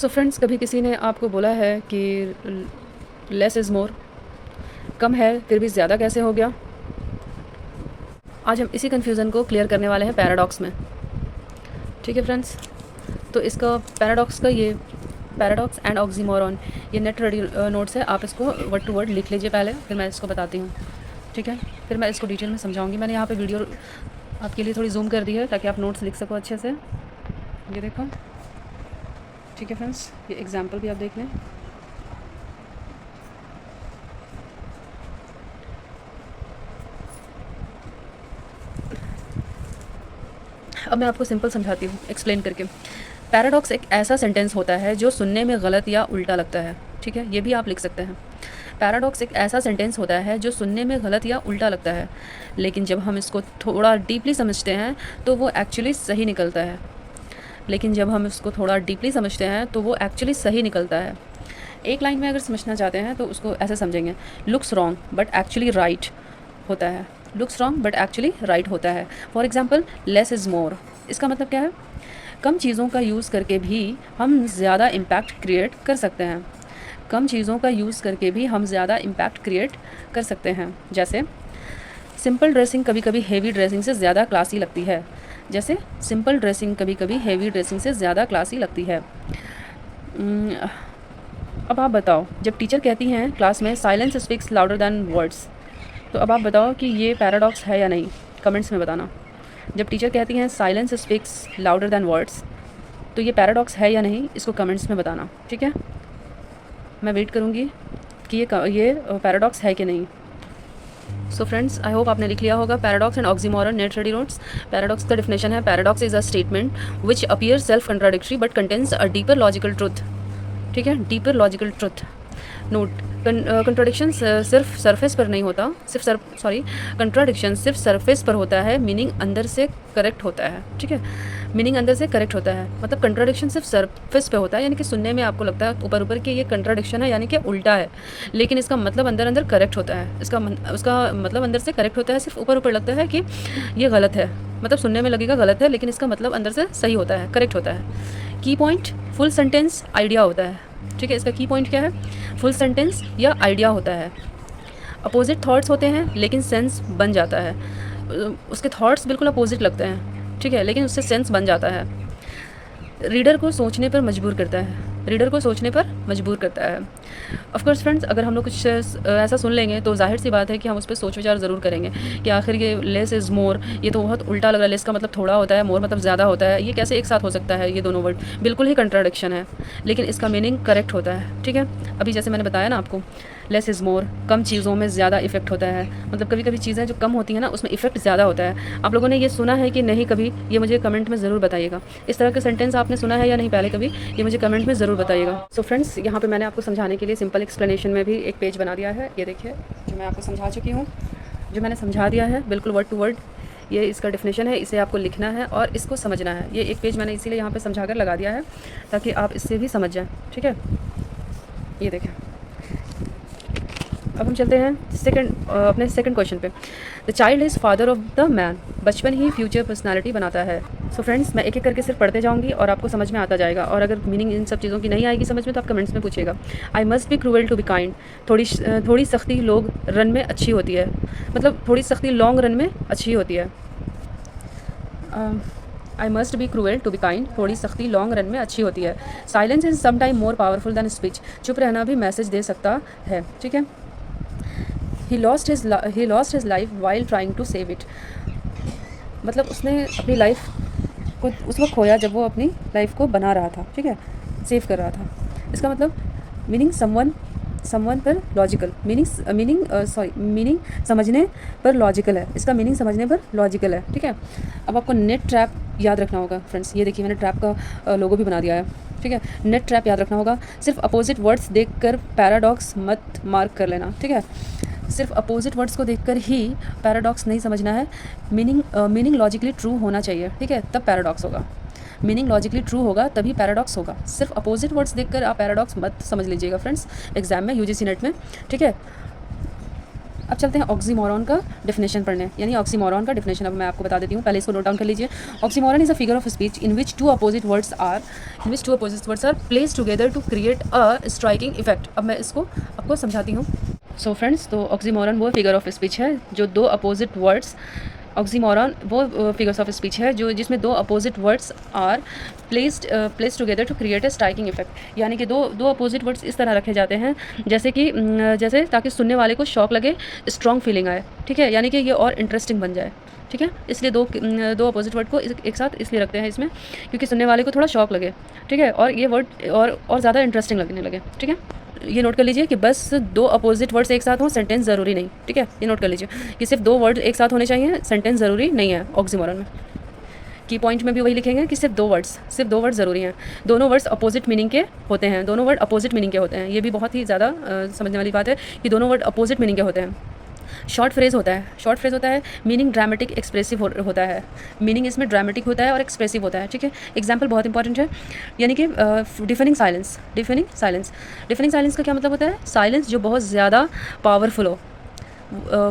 So friends, कभी किसी ने आपको बोला है कि लेस इज़ मोर, कम है फिर भी ज़्यादा कैसे हो गया। आज हम इसी कन्फ्यूज़न को क्लियर करने वाले हैं पैराडॉक्स में। ठीक है फ्रेंड्स, तो इसका पैराडॉक्स एंड ऑक्सीमोरॉन, ये नेट रेडी नोट्स है, आप इसको वर्ड टू वर्ड लिख लीजिए पहले, फिर मैं इसको बताती हूँ। ठीक है, फिर मैं इसको डिटेल में समझाऊंगी। मैंने यहाँ पे वीडियो आपके लिए थोड़ी जूम कर दी है ताकि आप नोट्स लिख सको अच्छे से। ये देखो, ठीक है फ्रेंड्स, ये एग्जाम्पल भी आप देख लें। अब मैं आपको सिंपल समझाती हूँ एक्सप्लेन करके। पैराडॉक्स एक ऐसा सेंटेंस होता है जो सुनने में गलत या उल्टा लगता है। ठीक है, ये भी आप लिख सकते हैं। पैराडॉक्स एक ऐसा सेंटेंस होता है जो सुनने में गलत या उल्टा लगता है, लेकिन जब हम इसको थोड़ा डीपली समझते हैं तो वो एक्चुअली सही निकलता है। एक लाइन में अगर समझना चाहते हैं तो उसको ऐसे समझेंगे, looks wrong but actually right होता है। For example, less is more, इसका मतलब क्या है? कम चीज़ों का यूज़ करके भी हम ज़्यादा इम्पैक्ट क्रिएट कर सकते हैं। जैसे सिंपल ड्रेसिंग कभी कभी हेवी ड्रेसिंग से ज़्यादा क्लासी लगती है। अब आप बताओ, जब टीचर कहती हैं क्लास में silence speaks louder than words, तो अब आप बताओ कि ये पैराडॉक्स है या नहीं, कमेंट्स में बताना। जब टीचर कहती हैं silence speaks louder than words, तो ये पैराडॉक्स है या नहीं, इसको कमेंट्स में बताना। ठीक है, मैं वेट करूँगी कि ये पैराडॉक्स है कि नहीं। सो फ्रेंड्स, आई होप आपने लिख लिया होगा paradox and oxymoron net ready notes. Paradox का डिफिनेशन है, paradox is a statement which appear self contradictory but contains a deeper logical truth. ठीक है, deeper logical truth. Note, contradiction सिर्फ surface पर नहीं होता, कंट्राडिक्शन सिर्फ सरफेस पर होता है, मीनिंग अंदर से करेक्ट होता है। ठीक है, मतलब कंट्राडिक्शन सिर्फ सरफेस पे होता है, यानी कि सुनने में आपको लगता है ऊपर ऊपर कि ये कंट्राडिक्शन है, यानी कि उल्टा है, लेकिन इसका मतलब अंदर अंदर करेक्ट होता है। उसका मतलब अंदर से करेक्ट होता है, सिर्फ ऊपर ऊपर लगता है कि ये गलत है, मतलब सुनने में लगेगा गलत है, लेकिन इसका मतलब अंदर से सही होता है, करेक्ट होता है। की पॉइंट, फुल सेंटेंस आइडिया होता है। ठीक है, इसका की पॉइंट क्या है? फुल सेंटेंस या आइडिया होता है। अपोजिट थॉट्स होते हैं लेकिन सेंस बन जाता है। उसके थॉट्स बिल्कुल अपोजिट लगते हैं, ठीक है, लेकिन उससे सेंस बन जाता है। रीडर को सोचने पर मजबूर करता है। ऑफ कोर्स फ्रेंड्स, अगर हम लोग कुछ ऐसा सुन लेंगे तो जाहिर सी बात है कि हम उस पर सोच विचार ज़रूर करेंगे कि आखिर ये लेस इज़ मोर, ये तो बहुत उल्टा लग रहा है। लेस का मतलब थोड़ा होता है, मोर मतलब ज़्यादा होता है, ये कैसे एक साथ हो सकता है? ये दोनों वर्ड बिल्कुल ही कंट्राडिक्शन है, लेकिन इसका मीनिंग करेक्ट होता है। ठीक है, अभी जैसे मैंने बताया ना आपको, लेस इज़ मोर, कम चीज़ों में ज़्यादा इफेक्ट होता है। मतलब कभी कभी चीज़ें जो कम होती हैं ना, उसमें इफेक्ट ज़्यादा होता है। आप लोगों ने ये सुना है कि नहीं कभी? ये मुझे कमेंट में ज़रूर बताइएगा। इस तरह के सेंटेंस आपने सुना है या नहीं पहले कभी? ये मुझे कमेंट में ज़रूर बताइएगा। सो फ्रेंड्स, यहाँ पे मैंने आपको समझाने के लिए सिंपल एक्सप्लेनेशन में भी एक पेज बना दिया है। ये देखिए, जो मैं आपको समझा चुकी हूँ, जो मैंने समझा दिया है बिल्कुल वर्ड टू वर्ड, ये इसका डिफिनेशन है, इसे आपको लिखना है और इसको समझना है। ये एक पेज मैंने इसीलिए यहाँ पे समझा कर लगा दिया है ताकि आप इससे भी समझ जाएं। ठीक है, ये देखें। अब हम चलते हैं अपने सेकंड क्वेश्चन पे। The child is father of the man, बचपन ही फ्यूचर पर्सनालिटी बनाता है। सो फ्रेंड्स, मैं एक एक करके सिर्फ पढ़ते जाऊंगी और आपको समझ में आता जाएगा, और अगर मीनिंग इन सब चीज़ों की नहीं आएगी समझ में तो आप कमेंट्स में पूछिएगा। I must be cruel to be kind, थोड़ी सख्ती लॉन्ग रन में अच्छी होती है। I must be cruel to be kind, थोड़ी सख्ती लॉन्ग रन में अच्छी होती है। Silence is sometime more powerful than speech, चुप रहना भी मैसेज दे सकता है। ठीक है, he lost his life while trying to save it, मतलब उसने अपनी लाइफ को उस वक्त खोया जब वो अपनी लाइफ को बना रहा था। ठीक है, सेव कर रहा था। इसका मतलब मीनिंग समवन पर लॉजिकल, मीनिंग समझने पर लॉजिकल है। इसका मीनिंग समझने पर लॉजिकल है। ठीक है, अब आपको नेट ट्रैप याद रखना होगा फ्रेंड्स। ये देखिए, मैंने ट्रैप का लोगो भी बना दिया है। ठीक है, नेट ट्रैप याद रखना होगा। सिर्फ अपोजिट वर्ड्स देखकर पैराडॉक्स मत मार्क कर लेना। ठीक है, सिर्फ अपोजिट वर्ड्स को देखकर ही पैराडॉक्स नहीं समझना है। मीनिंग लॉजिकली ट्रू होना चाहिए। ठीक है, तब पैराडॉक्स होगा। मीनिंग लॉजिकली ट्रू होगा तभी पैराडॉक्स होगा। सिर्फ अपोजिट वर्ड्स देखकर आप पैराडॉक्स मत समझ लीजिएगा फ्रेंड्स, एग्जाम में, यूजीसी नेट में। ठीक है, अब चलते हैं ऑक्सीमोरॉन का डेफिनेशन पढ़ने, यानी ऑक्सीमोरॉन का डेफिनेशन अब मैं आपको बता देती हूँ, पहले इसको नोट डाउन कर लीजिए। Oxymoron is a figure of speech in which two opposite words are placed together to create a striking effect. अब मैं इसको आपको समझाती हूँ। सो फ्रेंड्स, तो ऑक्सीमोरॉन वो फिगर ऑफ स्पीच है जो दो अपोजिट वर्ड्स, ऑक्सीमोरॉन वो फिगर्स ऑफ स्पीच है जो जिसमें दो opposite words are placed together to create a striking effect, यानी कि दो अपोजिट वर्ड्स इस तरह रखे जाते हैं जैसे ताकि सुनने वाले को शॉक लगे, स्ट्रॉन्ग फीलिंग आए, ठीक है, यानी कि ये और इंटरेस्टिंग बन जाए, ठीक है। इसलिए दो अपोजिट वर्ड को एक साथ इसलिए रखते हैं इसमें क्योंकि सुनने वाले को थोड़ा शॉक लगे, ठीक है, और ये वर्ड और ज़्यादा इंटरेस्टिंग लगने लगे, ठीक है। ये नोट कर लीजिए कि बस दो अपोजिट वर्ड्स एक साथ हों, सेंटेंस ज़रूरी नहीं, ठीक है। ये नोट कर लीजिए कि सिर्फ दो वर्ड एक साथ होने चाहिए, सेंटेंस ज़रूरी नहीं है ऑक्सीमोरॉन में। की पॉइंट में भी वही लिखेंगे कि सिर्फ दो वर्ड्स ज़रूरी हैं, दोनों वर्ड्स अपोजिट मीनिंग के होते हैं, दोनों वर्ड अपोजिट मीनिंग के होते हैं। ये भी बहुत ही ज़्यादा समझने वाली बात है कि दोनों वर्ड अपोजिट मीनिंग के होते हैं। शॉर्ट फ्रेज होता है, मीनिंग ड्रामेटिक एक्सप्रेसिव होता है, मीनिंग इसमें ड्रामेटिक होता है और एक्सप्रेसिव होता है, ठीक है। एग्जाम्पल बहुत इंपॉर्टेंट है, यानी कि डिफेनिंग साइलेंस का क्या मतलब होता है? साइलेंस जो बहुत ज़्यादा पावरफुल हो,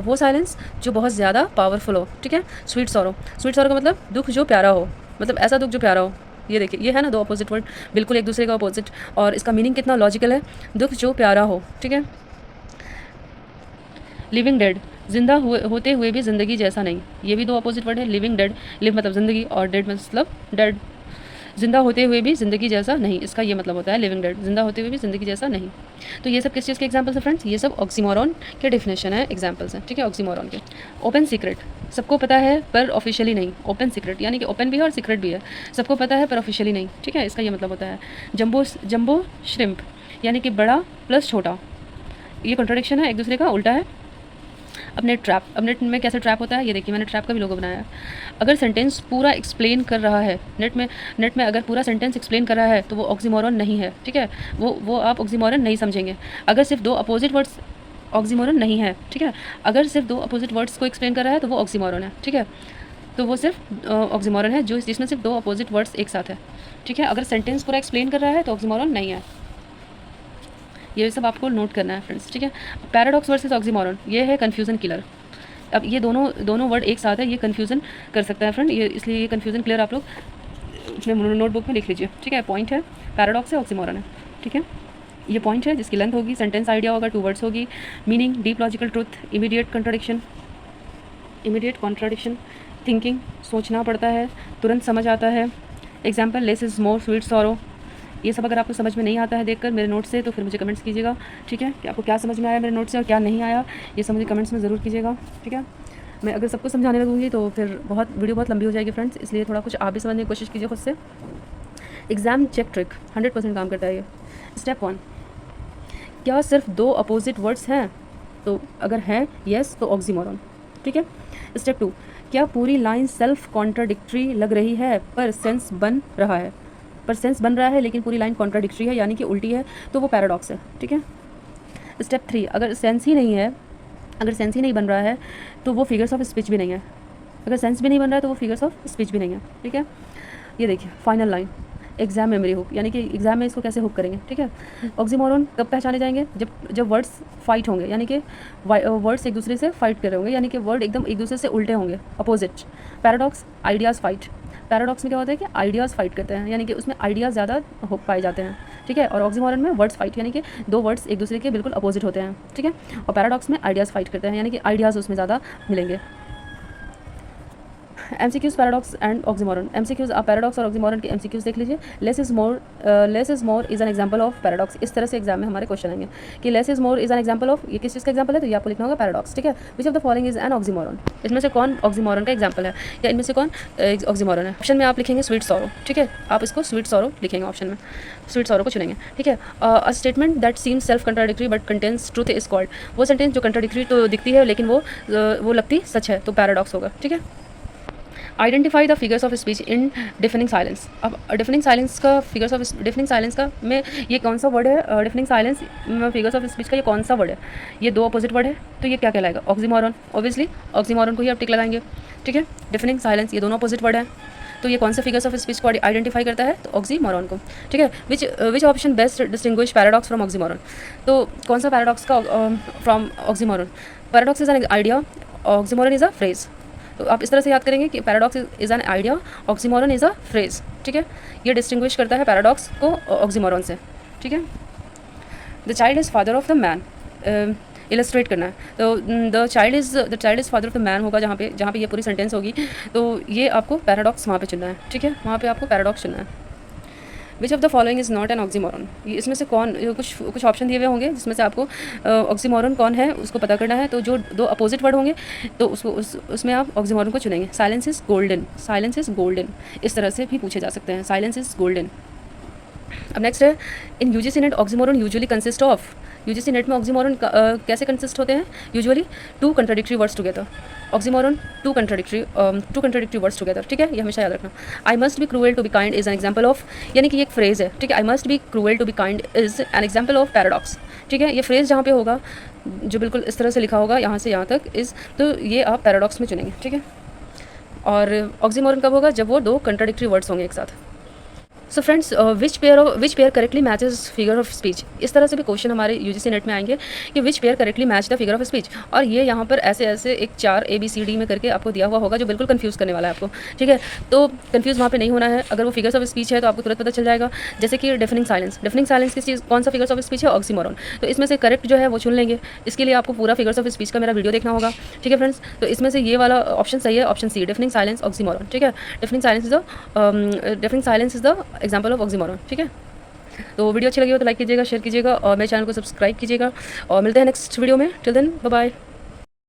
वो साइलेंस जो बहुत ज़्यादा पावरफुल हो, ठीक है। स्वीट सॉरो का मतलब दुख जो प्यारा हो, मतलब ऐसा दुख जो प्यारा हो। ये देखिए, ये है ना दो अपोजिट वर्ड, बिल्कुल एक दूसरे का अपोजिट, और इसका मीनिंग कितना लॉजिकल है, दुख जो प्यारा हो, ठीक है। लिविंग डेड, जिंदा होते हुए भी ज़िंदगी जैसा नहीं, ये भी दो अपोजिट वर्ड है। लिविंग डेड, लिव मतलब ज़िंदगी और डेड मतलब डेड, जिंदा होते हुए भी ज़िंदगी जैसा नहीं, इसका ये मतलब होता है लिविंग डेड, जिंदा होते हुए भी ज़िंदगी जैसा नहीं। तो ये सब किस चीज़ के एग्जाम्पल्स हैं फ्रेंड्स? ये सब ऑक्सीमोरॉन के डेफिनेशन है, एग्जाम्पल्स हैं, ठीक है, ऑक्सीमोरॉन के। ओपन सीक्रेट, सबको पता है पर ऑफिशियली नहीं, ओपन सीक्रेट यानी कि ओपन भी है और सीक्रेट भी है, सबको पता है पर ऑफिशियली नहीं, ठीक है, इसका ये मतलब होता है। जंबो श्रिम्प यानी कि बड़ा प्लस छोटा, ये कॉन्ट्रडिक्शन है, एक दूसरे का उल्टा है। अब नेट में कैसे ट्रैप होता है, ये देखिए मैंने ट्रैप का भी लोगो बनाया है। अगर सेंटेंस पूरा एक्सप्लेन कर रहा है, नेट में अगर पूरा सेंटेंस एक्सप्लेन कर रहा है तो वो ऑक्सीमोरॉन नहीं है, ठीक है, वो आप ऑक्सीमोरॉन नहीं समझेंगे। अगर सिर्फ दो अपोजिट वर्ड्स, ऑक्सीमोरॉन नहीं है, ठीक है, अगर सिर्फ दो अपोजिट वर्ड्स को एक्सप्लेन कर रहा है तो वो ऑक्सीमोरॉन है, ठीक है, तो वो सिर्फ ऑक्सीमोरॉन है जिसमें सिर्फ दो अपोजिट वर्ड्स एक साथ है, ठीक है। अगर सेंटेंस पूरा एक्सप्लेन कर रहा है तो ऑक्सीमोरॉन नहीं है। ये सब आपको नोट करना है फ्रेंड्स, ठीक है। पैराडॉक्स वर्सेस ऑक्सीमोरॉन, ये है कन्फ्यूज़न किलर। अब ये दोनों वर्ड एक साथ है, ये कन्फ्यूज़न कर सकता है फ्रेंड, ये इसलिए ये कन्फ्यूज़न क्लियर आप लोग अपने नोटबुक में लिख लीजिए, ठीक है। पॉइंट है पैराडॉक्स है, ऑक्सीमोरॉन है, ठीक है। ये पॉइंट है जिसकी लेंथ होगी, सेंटेंस आइडिया होगा, 2 वर्ड्स होगी, meaning deep logical truth, immediate contradiction, thinking सोचना पड़ता है, तुरंत समझ आता है। Example less is more, sweet sorrow. ये सब अगर आपको समझ में नहीं आता है देखकर मेरे नोट से तो फिर मुझे कमेंट्स कीजिएगा, ठीक है, कि आपको क्या समझ में आया मेरे नोट से और क्या नहीं आया, ये सब मुझे कमेंट्स में ज़रूर कीजिएगा, ठीक है। मैं अगर सबको समझाने लगूंगी तो फिर वीडियो बहुत लंबी हो जाएगी फ्रेंड्स, इसलिए थोड़ा कुछ आप भी समझने की कोशिश कीजिए खुद से। एग्ज़ाम चेक ट्रिक 100% काम करता है ये। स्टेप 1, क्या सिर्फ दो अपोजिट वर्ड्स हैं? तो अगर हैं येस तो ऑक्सीमोरॉन, ठीक है। स्टेप 2, क्या पूरी लाइन सेल्फ कॉन्ट्राडिक्टरी लग रही है पर सेंस बन रहा है लेकिन पूरी लाइन कॉन्ट्राडिक्टरी है यानी कि उल्टी है, तो वो पैराडॉक्स है, ठीक है। स्टेप 3, अगर सेंस ही नहीं बन रहा है तो वो फिगर्स ऑफ स्पीच भी नहीं है, अगर सेंस भी नहीं बन रहा है तो वो फिगर्स ऑफ स्पीच भी नहीं है, ठीक है। ये देखिए final line, exam memory hook, यानी कि एग्जाम में इसको कैसे हुक करेंगे, ठीक है। ऑक्सीमोरॉन कब पहचाने जाएंगे? जब वर्ड्स फाइट होंगे, यानी कि वर्ड्स एक दूसरे से फाइट कर रहे होंगे, यानी कि वर्ड एकदम एक दूसरे से उल्टे होंगे, opposite. Paradox, ideas fight, paradox में क्या होता है कि आइडियाज़ फाइट करते हैं, यानी कि उसमें आइडियाज़ ज़्यादा पाए जाते हैं, ठीक है। और ऑक्सीमोरॉन में वर्ड्स फाइट, यानी कि दो वर्ड्स एक दूसरे के बिल्कुल अपोजिट होते हैं, ठीक है। और पैराडॉक्स में आइडियाज़ फाइट करते हैं, यानी कि आइडियाज़ उसमें ज़्यादा मिलेंगे। MCQs paradox and oxymoron. MCQs आप पैराडॉक्स और ऑक्सीमोरॉन के MCQs देख लीजिए। Less is more is an example of paradox, इस तरह से एग्जाम में हमारे क्वेश्चन आएंगे कि less is more is an example of, ये किस चीज़ का एग्जांपल है, तो ये आपको लिखना होगा पैराडॉक्स, ठीक है। Which of the following is an oxymoron, इसमें से कौन ऑक्सीमोरॉन का एग्जांपल है या इनमें से कौन ऑक्सीमोरॉन है। ऑप्शन में आप लिखेंगे स्वीट सॉरो, ठीक है, आप इसको स्वीट सॉरो लिखेंगे, ऑप्शन में स्वीट सॉरो को चुनेंगे, ठीक है। A statement that seems self contradictory but contains truth is called, वो सेंटेंस जो कंट्राडिक्टरी तो दिखती है लेकिन वो लगती सच है, तो पैराडॉक्स होगा, ठीक है। Identify the figures of speech in deafening silence. अब डिफनिंग साइलेंस का में ये कौन सा वर्ड है? डिफनिंग साइलेंस में फिगर्स ऑफ स्पीच का ये कौन सा वर्ड है? ये दो अपोजिट वर्ड है, तो ये क्या कहलाएगा? ऑक्सीमोरॉन। ऑब्वियसली ऑक्सीमोरॉन को ही आप टिक लगाएंगे, ठीक है। डिफनिंग साइलेंस, ये दोनों अपोजिट वर्ड है, तो ये कौन से फिगर्स ऑफ स्पीच को आइडेंटिफाई करता है? तो ऑक्सीमोरॉन को, ठीक है। Which option best distinguish paradox from oxymoron, तो कौन सा पैराडॉक्स का from oxymoron? Paradox is an idea, oxymoron is a phrase. तो आप इस तरह से याद करेंगे कि paradox is an idea, oxymoron is a phrase. ठीक है, ये डिस्टिंग्विश करता है पैराडॉक्स को ऑक्सीमोरन से। ठीक है, the child is father of the man, illustrate करना है तो the child is father of the man होगा, जहाँ पे ये पूरी सेंटेंस होगी। तो ये आपको पैराडॉक्स वहाँ पे चुनना है। ठीक है, वहाँ पे आपको पैराडॉक्स चुनना है। Which of the following is not an oxymoron, इसमें से कौन, कुछ ऑप्शन दिए हुए होंगे जिसमें से आपको ऑक्सीमोरन कौन है उसको पता करना है। तो जो दो अपोजिट वर्ड होंगे तो उसमें आप ऑक्सीमोरन को चुनेंगे। Silence is golden, silence is golden, इस तरह से भी पूछे जा सकते हैं, साइलेंस इज़ गोल्डन। अब नेक्स्ट है, in UGC NET oxymoron usually consist of, UGC NET में ऑक्सीमोरन कैसे कंसिस्ट होते हैं usually, two contradictory words together. Oxymoron two contradictory words together. ठीक है, ये हमेशा याद रखना। I must be cruel to be kind is an example of, यानी कि ये एक फ्रेज है। ठीक है, I must be cruel to be kind is an example of paradox. ठीक है, ये फ्रेज जहाँ पे होगा, जो बिल्कुल इस तरह से लिखा होगा यहाँ से यहाँ तक इस, तो ये आप पैराडॉक्स में चुनेंगे। ठीक है, और ऑक्सीमोरन कब होगा, जब वो दो कंट्राडिक्टरी वर्ड्स होंगे एक साथ। So friends, which pair correctly matches figure of speech, इस तरह से भी क्वेश्चन हमारे यूजीसी नेट में आएंगे कि which pair correctly match the figure of speech. और ये यहाँ पर ऐसे एक 4 ABCD में करके आपको दिया हुआ होगा, जो बिल्कुल कंफ्यूज करने वाला है आपको। ठीक है, तो कंफ्यूज वहाँ पे नहीं होना है। अगर वो फिगर्स ऑफ स्पीच है तो आपको तुरंत पता चल जाएगा। जैसे कि डेफिनिंग साइलेंस किस चीज़, कौन सा फिगर्स ऑफ स्पीच है, ऑक्सीमोरन। तो इसमें से करेक्ट जो है वो चुन लेंगे। इसके लिए आपको पूरा फिगर्स ऑफ स्पीच का मेरा वीडियो देखना होगा। ठीक है फ्रेंड्स, तो इसमें से ये वाला ऑप्शन सही है, option C, defining silence oxymoron. ठीक है, defining silence is the example of oxymoron. ठीक है, तो वीडियो अच्छी लगी हो तो लाइक कीजिएगा, शेयर कीजिएगा और मेरे चैनल को सब्सक्राइब कीजिएगा। और मिलते हैं नेक्स्ट वीडियो में। Till then bye bye.